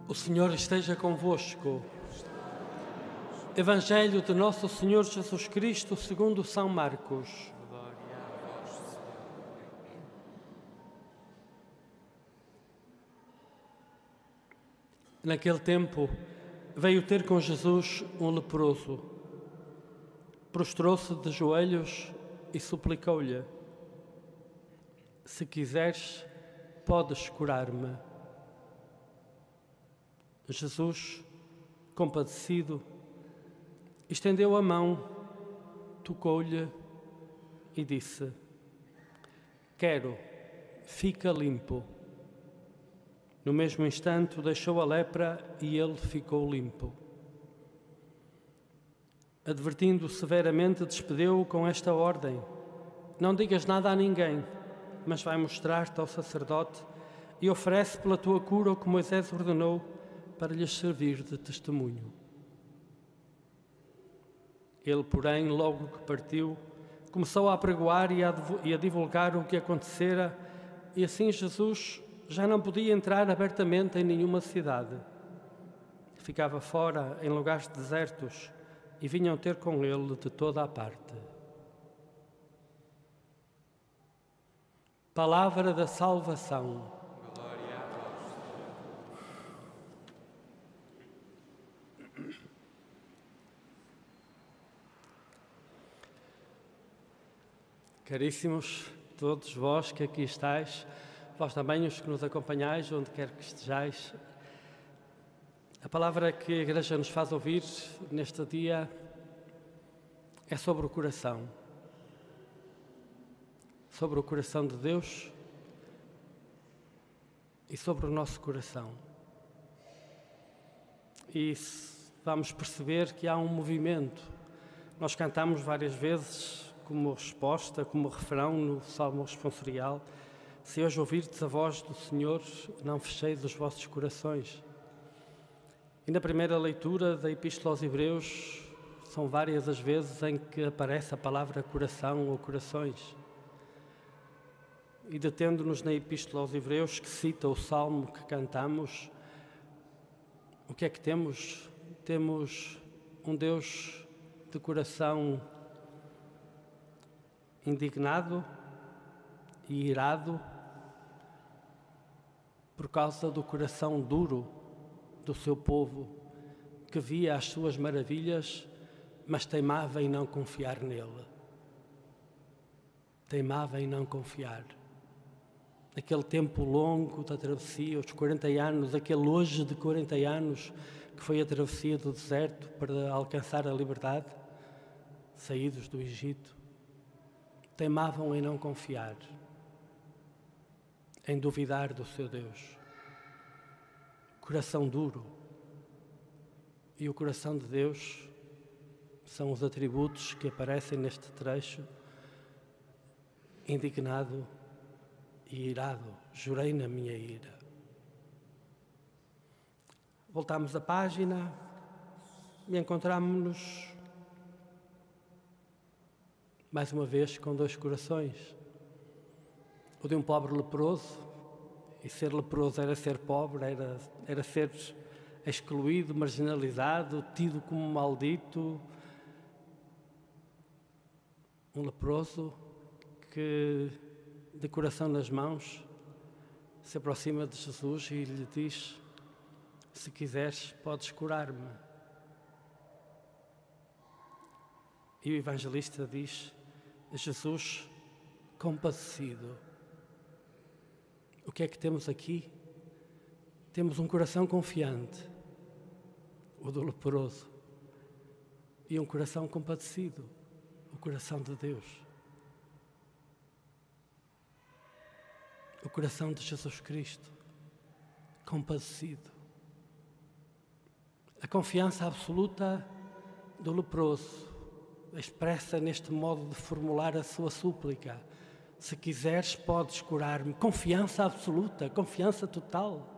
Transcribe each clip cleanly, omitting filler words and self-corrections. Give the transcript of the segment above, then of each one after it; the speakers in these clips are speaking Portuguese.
O Senhor esteja convosco. Evangelho de Nosso Senhor Jesus Cristo segundo São Marcos. Naquele tempo, veio ter com Jesus um leproso. Prostrou-se de joelhos e suplicou-lhe: Se quiseres, podes curar-me. Jesus, compadecido, estendeu a mão, tocou-lhe e disse: Quero, fica limpo. No mesmo instante deixou a lepra e ele ficou limpo. Advertindo severamente, despediu-o com esta ordem: Não digas nada a ninguém, mas vai mostrar-te ao sacerdote e oferece pela tua cura o que Moisés ordenou para lhes servir de testemunho. Ele, porém, logo que partiu, começou a apregoar e a divulgar o que acontecera, e assim Jesus já não podia entrar abertamente em nenhuma cidade. Ficava fora, em lugares desertos, e vinham ter com ele de toda a parte. Palavra da salvação. Glória a vós. Caríssimos, todos vós que aqui estáis, vós também os que nos acompanhais, onde quer que estejais, a palavra que a Igreja nos faz ouvir neste dia é sobre o coração. Sobre o coração de Deus e sobre o nosso coração. E vamos perceber que há um movimento. Nós cantamos várias vezes como resposta, como refrão no Salmo responsorial: Se hoje ouvirdes a voz do Senhor, não fecheis os vossos corações. E na primeira leitura da Epístola aos Hebreus, são várias as vezes em que aparece a palavra coração ou corações. E detendo-nos na Epístola aos Hebreus, que cita o Salmo que cantamos, o que é que temos? Temos um Deus de coração indignado e irado por causa do coração duro do seu povo, que via as suas maravilhas, mas teimava em não confiar nele. Teimava em não confiar. Aquele tempo longo da travessia, os 40 anos, aquele hoje de 40 anos, que foi a travessia do deserto para alcançar a liberdade, saídos do Egito, teimavam em não confiar, em duvidar do seu Deus. Coração duro. E o coração de Deus são os atributos que aparecem neste trecho: indignado e irado. Jurei na minha ira. Voltamos a página e encontramos-nos mais uma vez com dois corações. O de um pobre leproso, e ser leproso era ser pobre, era ser excluído, marginalizado, tido como maldito. Um leproso que, de coração nas mãos, se aproxima de Jesus e lhe diz: Se quiseres, podes curar-me. E o evangelista diz: Jesus compadecido. O que é que temos aqui? Temos um coração confiante, o do leproso, e um coração compadecido, o coração de Deus. O coração de Jesus Cristo, compadecido. A confiança absoluta do leproso, expressa neste modo de formular a sua súplica: Se quiseres, podes curar-me. Confiança absoluta, confiança total.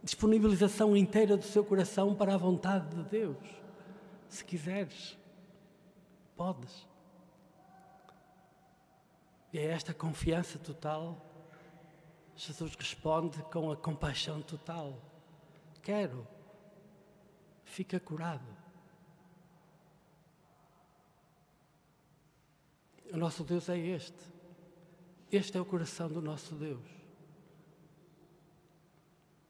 Disponibilização inteira do seu coração para a vontade de Deus. Se quiseres, podes. E a esta confiança total, Jesus responde com a compaixão total. quero, fica curado. O nosso Deus é este. Este é o coração do nosso Deus.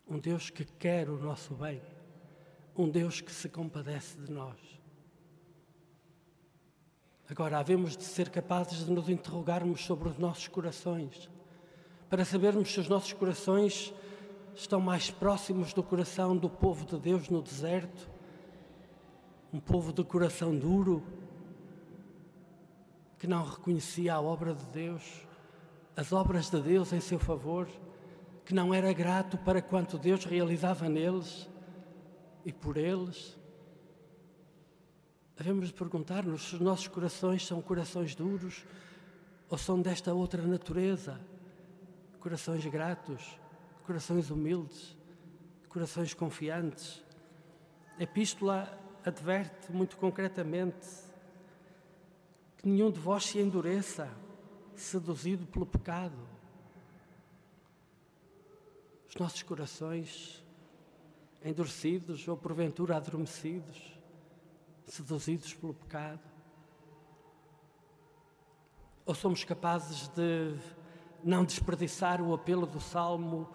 Um Deus que quer o nosso bem. Um Deus que se compadece de nós. Agora, havemos de ser capazes de nos interrogarmos sobre os nossos corações, para sabermos se os nossos corações estão mais próximos do coração do povo de Deus no deserto, um povo de coração duro, que não reconhecia a obra de Deus, as obras de Deus em seu favor, que não era grato para quanto Deus realizava neles e por eles. Devemos de perguntar-nos se os nossos corações são corações duros ou são desta outra natureza, corações gratos, corações humildes, corações confiantes. A Epístola adverte muito concretamente que nenhum de vós se endureça, seduzido pelo pecado. Os nossos corações endurecidos ou porventura adormecidos, seduzidos pelo pecado. Ou somos capazes de não desperdiçar o apelo do Salmo: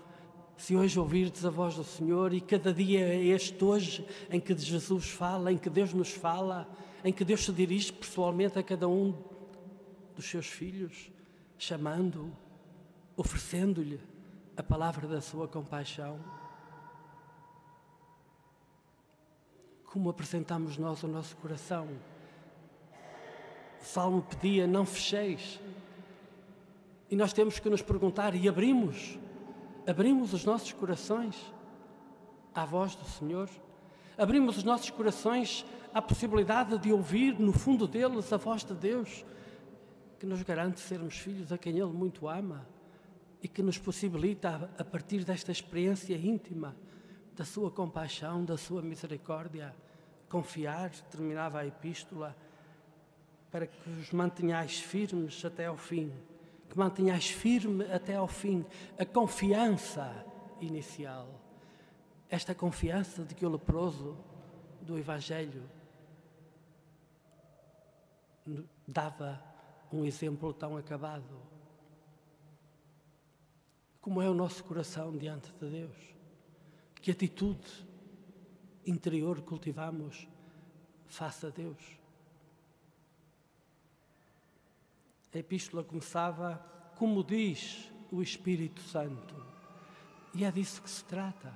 se hoje ouvirdes a voz do Senhor, e cada dia é este hoje em que Jesus fala, em que Deus nos fala, em que Deus se dirige pessoalmente a cada um dos seus filhos, chamando-o, oferecendo-lhe a palavra da sua compaixão. Como apresentamos nós o nosso coração? O Salmo pedia: não fecheis. E nós temos que nos perguntar: e abrimos os nossos corações à voz do Senhor? Abrimos os nossos corações à possibilidade de ouvir no fundo deles a voz de Deus, que nos garante sermos filhos a quem Ele muito ama e que nos possibilita, a partir desta experiência íntima da sua compaixão, da sua misericórdia, confiar, terminava a epístola, para que os mantenhais firmes até ao fim, que mantenhais firme até ao fim a confiança inicial, esta confiança de que o leproso do Evangelho dava um exemplo tão acabado. Como é o nosso coração diante de Deus? Que atitude interior cultivamos face a Deus? A epístola começava: como diz o Espírito Santo. E é disso que se trata.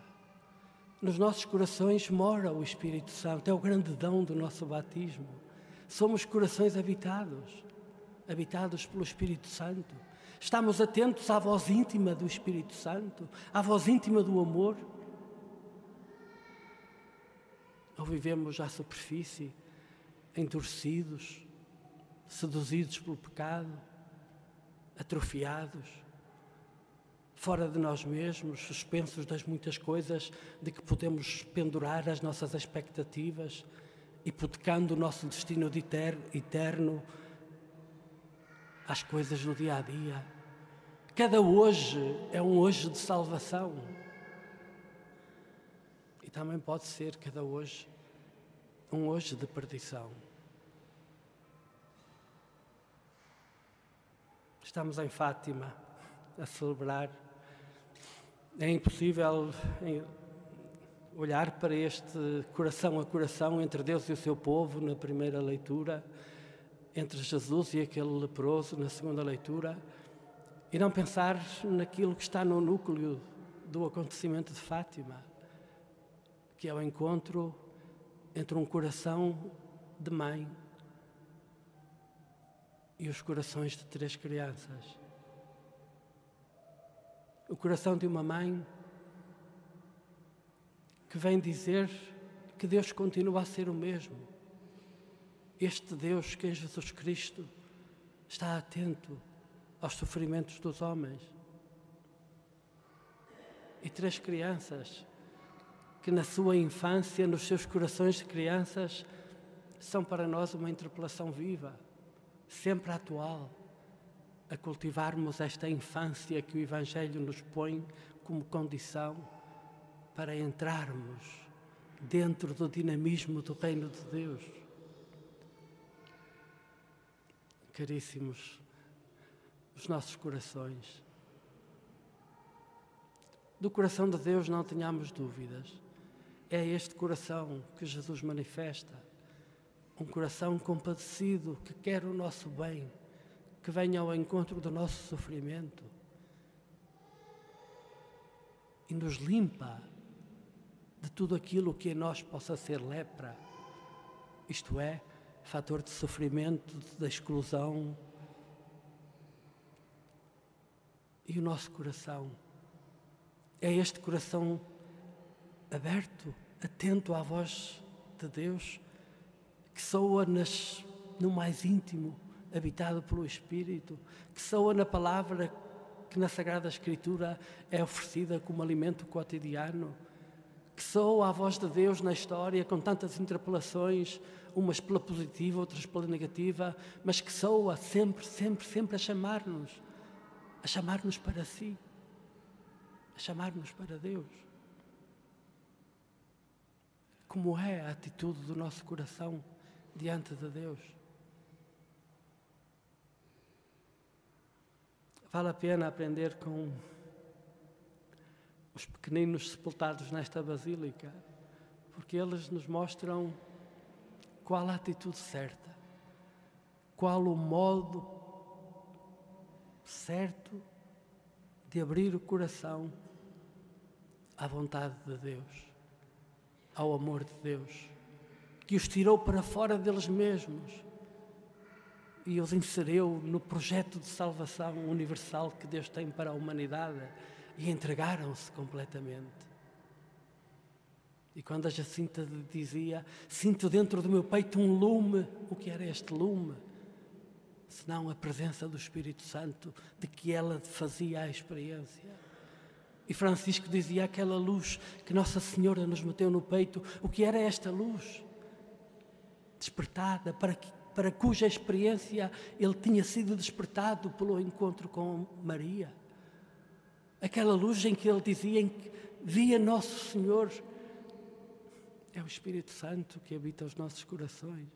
Nos nossos corações mora o Espírito Santo, é o grande dom do nosso batismo. Somos corações habitados pelo Espírito Santo. Estamos atentos à voz íntima do Espírito Santo, à voz íntima do amor. Ou vivemos à superfície, endurecidos, seduzidos pelo pecado, atrofiados, fora de nós mesmos, suspensos das muitas coisas de que podemos pendurar as nossas expectativas, hipotecando o nosso destino de eterno às coisas do dia a dia. Cada hoje é um hoje de salvação. E também pode ser cada hoje um hoje de perdição. Estamos em Fátima a celebrar. É impossível olhar para este coração a coração entre Deus e o seu povo na primeira leitura, entre Jesus e aquele leproso na segunda leitura, e não pensar naquilo que está no núcleo do acontecimento de Fátima, que é o encontro entre um coração de mãe e os corações de 3 crianças. O coração de uma mãe que vem dizer que Deus continua a ser o mesmo. Este Deus que em Jesus Cristo está atento aos sofrimentos dos homens. E 3 crianças que na sua infância, nos seus corações de crianças, são para nós uma interpelação viva, sempre atual, a cultivarmos esta infância que o Evangelho nos põe como condição para entrarmos dentro do dinamismo do reino de Deus. Caríssimos, os nossos corações. Do coração de Deus não tenhamos dúvidas. É este coração que Jesus manifesta. Um coração compadecido, que quer o nosso bem, que venha ao encontro do nosso sofrimento e nos limpa de tudo aquilo que em nós possa ser lepra, isto é, fator de sofrimento, de exclusão. E o nosso coração é este coração aberto, atento à voz de Deus, que soa no mais íntimo, habitado pelo Espírito, que soa na palavra que na Sagrada Escritura é oferecida como alimento cotidiano, que soa a voz de Deus na história com tantas interpelações, umas pela positiva, outras pela negativa, mas que soa sempre, sempre, sempre a chamar-nos para si, a chamar-nos para Deus. Como é a atitude do nosso coração diante de Deus? Vale a pena aprender com os pequeninos sepultados nesta basílica, porque eles nos mostram qual a atitude certa, qual o modo certo de abrir o coração à vontade de Deus, ao amor de Deus, que os tirou para fora deles mesmos e os inseriu no projeto de salvação universal que Deus tem para a humanidade, e entregaram-se completamente. E quando a Jacinta dizia: sinto dentro do meu peito um lume, o que era este lume? Senão a presença do Espírito Santo, de que ela fazia a experiência. E Francisco dizia: aquela luz que Nossa Senhora nos meteu no peito, o que era esta luz? Despertada, para cuja experiência ele tinha sido despertado pelo encontro com Maria. Aquela luz em que ele dizia, em que via Nosso Senhor, é o Espírito Santo que habita os nossos corações.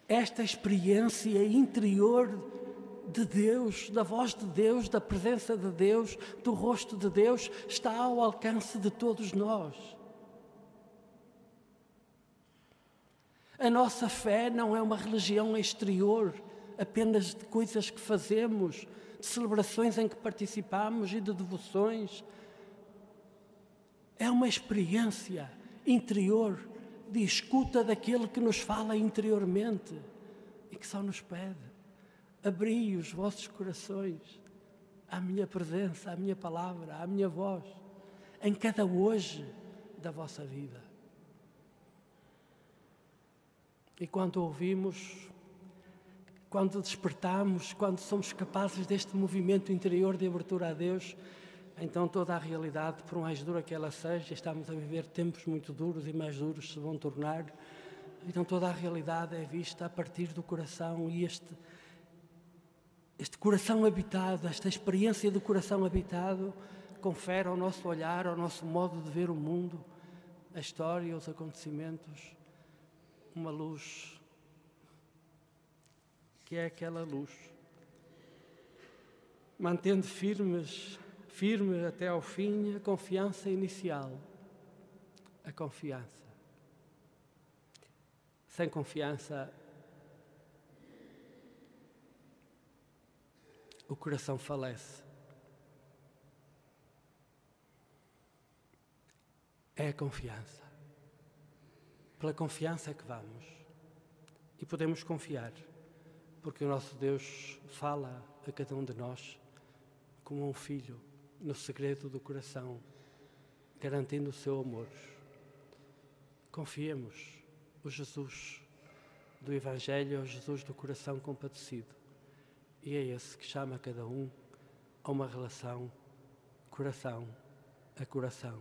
Esta experiência interior de Deus, da voz de Deus, da presença de Deus, do rosto de Deus, está ao alcance de todos nós. A nossa fé não é uma religião exterior, apenas de coisas que fazemos, de celebrações em que participamos e de devoções. É uma experiência interior, de escuta daquele que nos fala interiormente e que só nos pede: abri os vossos corações à minha presença, à minha palavra, à minha voz, em cada hoje da vossa vida. E quando ouvimos, quando despertamos, quando somos capazes deste movimento interior de abertura a Deus, então toda a realidade, por mais dura que ela seja, estamos a viver tempos muito duros e mais duros se vão tornar, então toda a realidade é vista a partir do coração, e este coração habitado, esta experiência do coração habitado, confere ao nosso olhar, ao nosso modo de ver o mundo, a história, os acontecimentos, uma luz, que é aquela luz, mantendo firme até ao fim a confiança inicial, a confiança. Sem confiança, o coração falece. É a confiança. Pela confiança é que vamos. E podemos confiar, porque o nosso Deus fala a cada um de nós como um filho, no segredo do coração, garantindo o seu amor. Confiemos. O Jesus do Evangelho é o Jesus do coração compadecido. E é esse que chama cada um a uma relação coração a coração.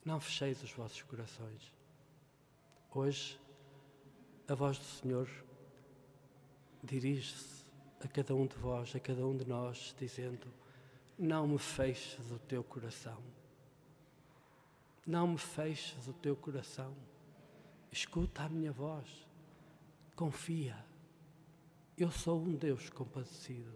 Não fecheis os vossos corações. Hoje, a voz do Senhor dirige-se a cada um de vós, a cada um de nós, dizendo: não me feches o teu coração. Não me feches o teu coração. Escuta a minha voz. Confia. Eu sou um Deus compadecido.